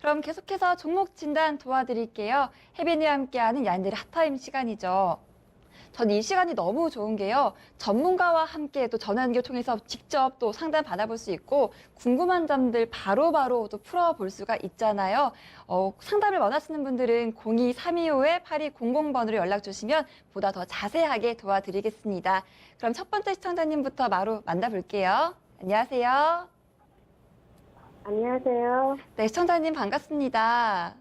그럼 계속해서 종목 진단 도와드릴게요. 혜빈이와 함께하는 야인들의 핫타임 시간이죠. 전 이 시간이 너무 좋은 게요. 전문가와 함께 또 전화 연결 통해서 직접 또 상담 받아볼 수 있고 궁금한 점들 바로바로 또 풀어볼 수가 있잖아요. 상담을 원하시는 분들은 02-325-8200번으로 연락 주시면 보다 더 자세하게 도와드리겠습니다. 그럼 첫 번째 시청자님부터 바로 만나볼게요. 안녕하세요. 안녕하세요. 네, 시청자님 반갑습니다.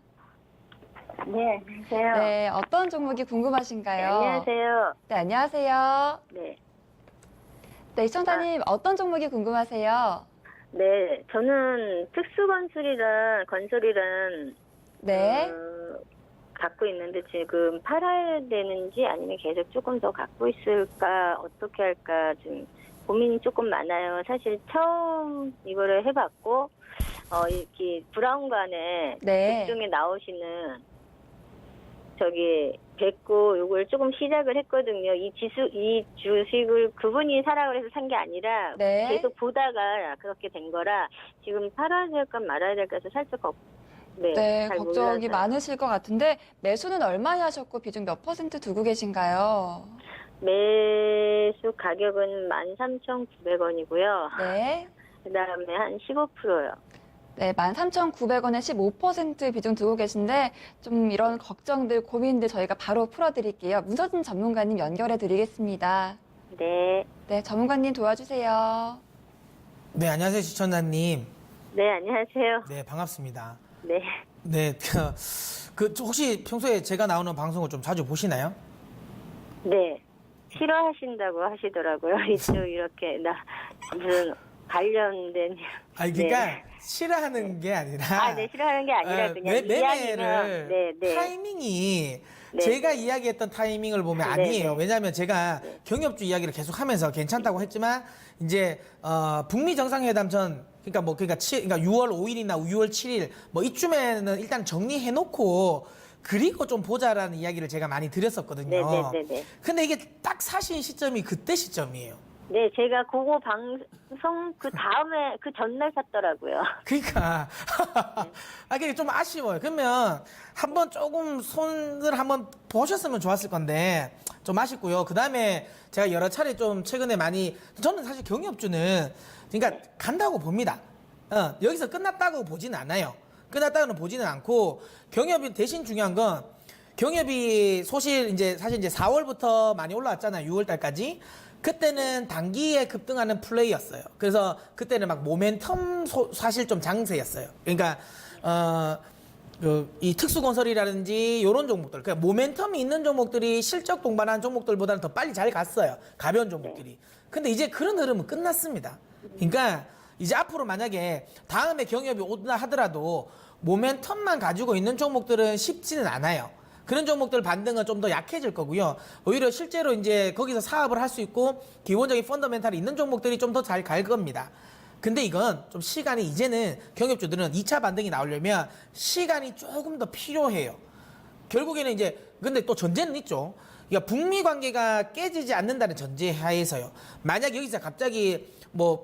네, 안녕하세요. 네, 어떤 종목이 궁금하신가요? 네, 안녕하세요. 네, 안녕하세요. 네. 네, 시청자님 어떤 종목이 궁금하세요? 네, 저는 건설이란 네. 갖고 있는데 지금 팔아야 되는지 아니면 계속 조금 더 갖고 있을까 어떻게 할까 좀 고민이 조금 많아요. 사실 처음 이거를 해봤고 이렇게 브라운관에 네. 중에 나오시는 뵙고 요걸 조금 시작을 했거든요. 이 주식을 그분이 사라 그래서 산 게 아니라 네. 계속 보다가 그렇게 된 거라 지금 팔아야 될까 말아야 될까 해서 살짝 네, 잘 걱정이 몰라서요. 많으실 것 같은데 매수는 얼마에 하셨고 비중 몇 % 두고 계신가요? 매수 가격은 13,900원이고요. 네. 그다음에 한 15%요. 네, 13,900원에 15% 비중 두고 계신데 좀 이런 걱정들, 고민들 저희가 바로 풀어드릴게요. 문서진 전문가님 연결해 드리겠습니다. 네. 네, 전문가님 도와주세요. 네, 안녕하세요, 시청자님. 네, 안녕하세요. 네, 반갑습니다. 네. 네, 혹시 평소에 제가 나오는 방송을 좀 자주 보시나요? 네. 싫어하신다고 하시더라고요. 이쪽 이렇게 무슨 관련된 그러니까 네. 싫어하는 게 아니라 네, 싫어하는 게 아니라 그냥 매매를 네. 타이밍이 네. 제가 이야기했던 타이밍을 보면 네, 아니에요. 네. 왜냐하면 제가 경협주 이야기를 계속하면서 괜찮다고 했지만 이제 북미 정상회담 전 그러니까 6월 5일이나 6월 7일 뭐 이쯤에는 일단 정리해 놓고 그리고 좀 보자라는 이야기를 제가 많이 드렸었거든요. 네. 근데 이게 딱 사신 시점이 그때 시점이에요. 네, 제가 그거 방송 그 다음에 그 전날 샀더라고요. 그러니까 그게 좀 아쉬워요. 그러면 한번 조금 손을 한번 보셨으면 좋았을 건데 좀 아쉽고요. 그 다음에 제가 여러 차례 좀 최근에 저는 사실 경협주는 그러니까 간다고 봅니다. 여기서 끝났다고 보지는 않아요. 끝났다고는 보지는 않고 경협이 대신 중요한 건 경협이 사실 이제 4월부터 많이 올라왔잖아요. 6월 달까지. 그때는 단기에 급등하는 플레이였어요. 그래서 그때는 막 모멘텀 사실 좀 장세였어요. 그러니까 이 특수건설이라든지 이런 종목들, 그러니까 모멘텀이 있는 종목들이 실적 동반한 종목들보다는 더 빨리 잘 갔어요. 가벼운 종목들이. 근데 이제 그런 흐름은 끝났습니다. 그러니까 이제 앞으로 만약에 다음에 경협이 온다 하더라도 모멘텀만 가지고 있는 종목들은 쉽지는 않아요. 그런 종목들 반등은 좀 더 약해질 거고요. 오히려 실제로 이제 거기서 사업을 할 수 있고 기본적인 펀더멘탈이 있는 종목들이 좀 더 잘 갈 겁니다. 근데 이건 좀 시간이 이제는 경협주들은 2차 반등이 나오려면 시간이 조금 더 필요해요. 결국에는 이제 근데 또 전제는 있죠. 그러니까 북미 관계가 깨지지 않는다는 전제 하에서요. 만약 여기서 갑자기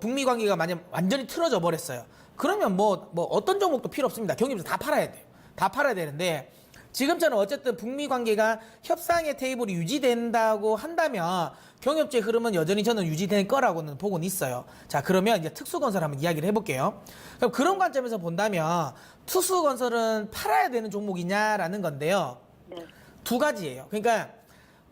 북미 관계가 만약 완전히 틀어져 버렸어요. 그러면 어떤 종목도 필요 없습니다. 경협주 다 팔아야 돼요. 다 팔아야 되는데 지금처럼 어쨌든 북미 관계가 협상의 테이블이 유지된다고 한다면 경협주의 흐름은 여전히 저는 유지될 거라고는 보고는 있어요. 자, 그러면 이제 특수건설 한번 이야기를 해볼게요. 그럼 그런 관점에서 본다면 특수건설은 팔아야 되는 종목이냐라는 건데요. 네. 두 가지예요. 그러니까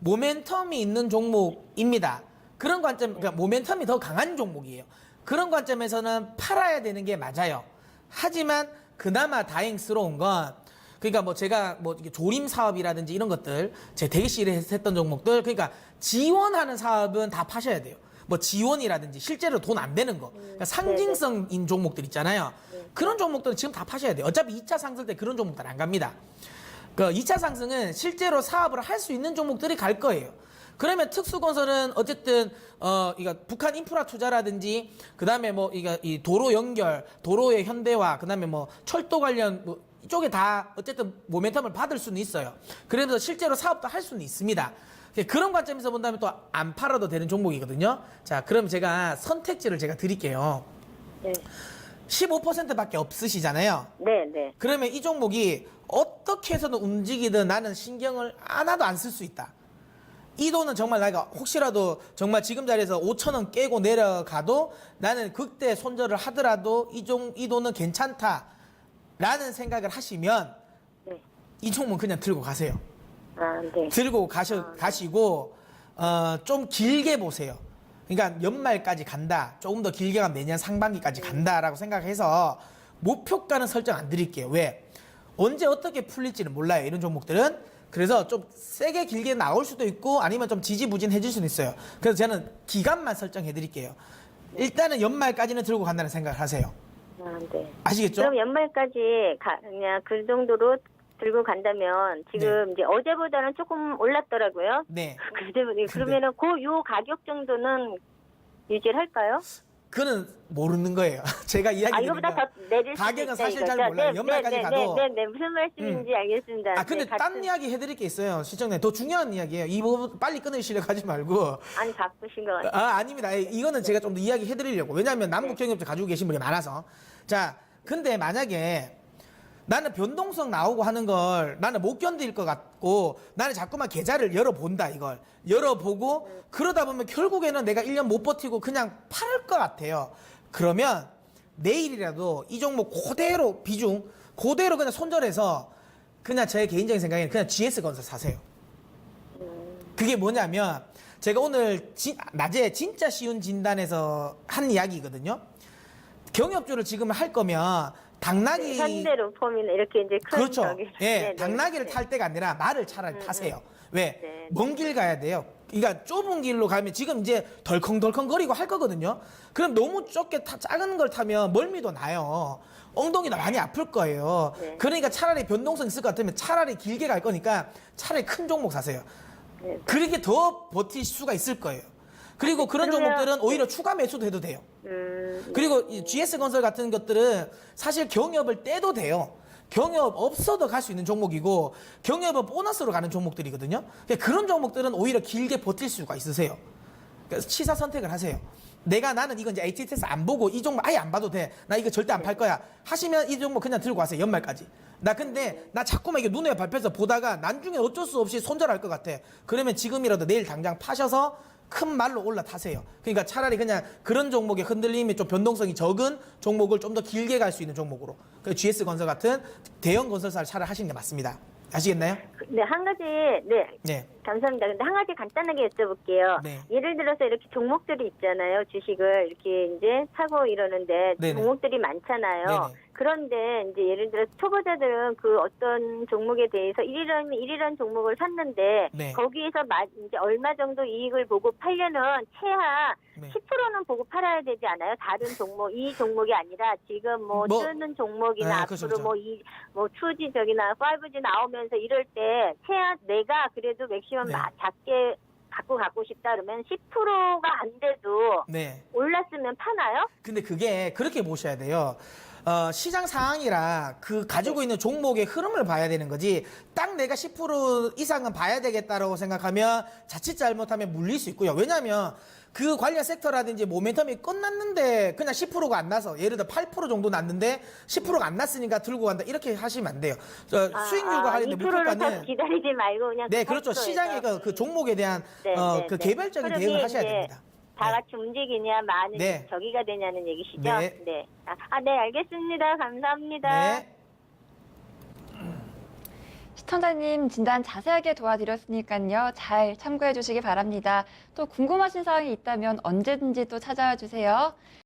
모멘텀이 있는 종목입니다. 그런 관점, 그러니까 모멘텀이 더 강한 종목이에요. 그런 관점에서는 팔아야 되는 게 맞아요. 하지만 그나마 다행스러운 건 그러니까 제가 이렇게 조림 사업이라든지 이런 것들, 제 대기실에 했던 종목들, 그러니까 지원하는 사업은 다 파셔야 돼요. 지원이라든지 실제로 돈 안 되는 거, 그러니까 상징성인 종목들 있잖아요. 그런 종목들은 지금 다 파셔야 돼요. 어차피 2차 상승 때 그런 종목들 안 갑니다. 그 2차 상승은 실제로 사업을 할 수 있는 종목들이 갈 거예요. 그러면 특수건설은 어쨌든 이거 북한 인프라 투자라든지 그다음에 이 도로 연결, 도로의 현대화, 그다음에 철도 관련 이쪽에 다 어쨌든 모멘텀을 받을 수는 있어요. 그래서 실제로 사업도 할 수는 있습니다. 그런 관점에서 본다면 또 안 팔아도 되는 종목이거든요. 자, 그럼 제가 선택지를 제가 드릴게요. 네. 15%밖에 없으시잖아요. 네, 네. 그러면 이 종목이 어떻게 해서든 움직이든 나는 신경을 하나도 안 쓸 수 있다. 이 돈은 정말 내가 혹시라도 정말 지금 자리에서 5천 원 깨고 내려가도 나는 그때 손절을 하더라도 이 돈은 괜찮다라는 생각을 하시면 네. 이 종목 그냥 들고 가세요. 아, 네. 들고 가시고 좀 길게 보세요. 그러니까 연말까지 간다. 조금 더 길게 가면 내년 상반기까지 간다라고 생각해서 목표가는 설정 안 드릴게요. 왜? 언제 어떻게 풀릴지는 몰라요. 이런 종목들은. 그래서 좀 세게 길게 나올 수도 있고 아니면 좀 지지부진해질 수는 있어요. 그래서 저는 기간만 설정해 드릴게요. 일단은 연말까지는 들고 간다는 생각을 하세요. 아, 네. 아시겠죠? 그럼 연말까지 그냥 그 정도로 들고 간다면 지금 이제 어제보다는 조금 올랐더라고요. 네. 그러면은 요 가격 정도는 유지를 할까요? 그거는 모르는 거예요. 제가 이야기 이거보다 더 내릴 수 가격은 있다, 사실 이거죠? 잘 몰라요. 네, 연말까지 네, 가도. 네, 무슨 말씀인지 알겠습니다. 근데 네, 딴 이야기 해드릴 게 있어요. 시청자 더 중요한 이야기예요. 이 부분 빨리 끊으시려고 하지 말고. 아니 바쁘신 거 같아요. 아닙니다. 이거는 제가 좀 더 이야기 해드리려고. 왜냐하면 남북 경협조 가지고 계신 분이 많아서. 자, 근데 만약에 나는 변동성 나오고 하는 걸 나는 못 견딜 것 같고 나는 자꾸만 계좌를 열어본다 이걸. 열어보고 그러다 보면 결국에는 내가 1년 못 버티고 그냥 팔을 것 같아요. 그러면 내일이라도 이 종목 그대로 비중 그대로 그냥 손절해서 그냥 제 개인적인 생각에는 그냥 GS건설 사세요. 그게 뭐냐면 제가 오늘 낮에 진짜 쉬운 진단에서 한 이야기거든요. 경협주를 지금 할 거면 당나귀 현대로펌이나 이렇게 이제 큰 그렇죠. 저기. 예, 네, 네, 당나귀를 네. 탈 때가 아니라 말을 차라리 타세요. 왜? 네. 먼 길 가야 돼요. 그러니까 좁은 길로 가면 지금 이제 덜컹덜컹거리고 할 거거든요. 그럼 너무 작은 걸 타면 멀미도 나요. 엉덩이도 많이 아플 거예요. 네. 그러니까 차라리 변동성 있을 것 같으면 차라리 길게 갈 거니까 차라리 큰 종목 사세요. 네. 그렇게 더 버틸 수가 있을 거예요. 그리고 그런 그러면- 종목들은 오히려 추가 매수도 해도 돼요. 음, 그리고 이 GS건설 같은 것들은 사실 경협을 떼도 돼요. 경협 없어도 갈 수 있는 종목이고 경협은 보너스로 가는 종목들이거든요. 그러니까 그런 종목들은 오히려 길게 버틸 수가 있으세요. 그래서 치사 선택을 하세요. 나는 이건 이제 HTS 안 보고 이 종목 아예 안 봐도 돼. 나 이거 절대 안 팔 거야. 하시면 이 종목 그냥 들고 가세요. 연말까지. 근데 나 자꾸만 이게 눈에 밟혀서 보다가 나중에 어쩔 수 없이 손절할 것 같아. 그러면 지금이라도 내일 당장 파셔서 큰 말로 올라타세요. 그러니까 차라리 그냥 그런 종목의 흔들림이 좀 변동성이 적은 종목을 좀 더 길게 갈 수 있는 종목으로. GS건설 같은 대형 건설사를 차라리 하시는 게 맞습니다. 아시겠나요? 네, 한 가지, 네. 네. 감사합니다. 근데 한 가지 간단하게 여쭤볼게요. 네. 예를 들어서 이렇게 종목들이 있잖아요. 주식을 이렇게 이제 사고 이러는데 네네. 종목들이 많잖아요. 네네. 그런데 이제 예를 들어서 초보자들은 그 어떤 종목에 대해서 일이런 종목을 샀는데 네. 거기에서 이제 얼마 정도 이익을 보고 팔려는 최하 네. 10%는 보고 팔아야 되지 않아요? 다른 종목, 이 종목이 아니라 지금 뭐 뜨는 종목이나 네, 앞으로 그렇죠, 그렇죠. 뭐 2G적이나 5G 나오면서 이럴 때 최하 내가 그래도 맥시멈 네. 작게 갖고 싶다 그러면 10%가 안 돼도 네. 올랐으면 파나요? 근데 그게 그렇게 보셔야 돼요. 시장 상황이라 그 가지고 있는 종목의 흐름을 봐야 되는 거지. 딱 내가 10% 이상은 봐야 되겠다라고 생각하면 자칫 잘못하면 물릴 수 있고요. 왜냐하면 그 관련 섹터라든지 모멘텀이 끝났는데 그냥 10%가 안 나서 예를 들어 8% 정도 났는데 10%가 안 났으니까 들고 간다 이렇게 하시면 안 돼요. 수익률과 관련된 2%를 사 목표가는 기다리지 말고 그냥 네 그렇죠. 8%에서. 시장의 그 종목에 대한 그 네. 개별적인 흐름이 대응을 하셔야 이제 됩니다. 다 같이 움직이냐 많은 네. 저기가 되냐는 얘기시죠? 네. 네. 네, 알겠습니다. 감사합니다. 네. 시청자님 진단 자세하게 도와드렸으니까요. 잘 참고해 주시기 바랍니다. 또 궁금하신 사항이 있다면 언제든지 또 찾아와 주세요.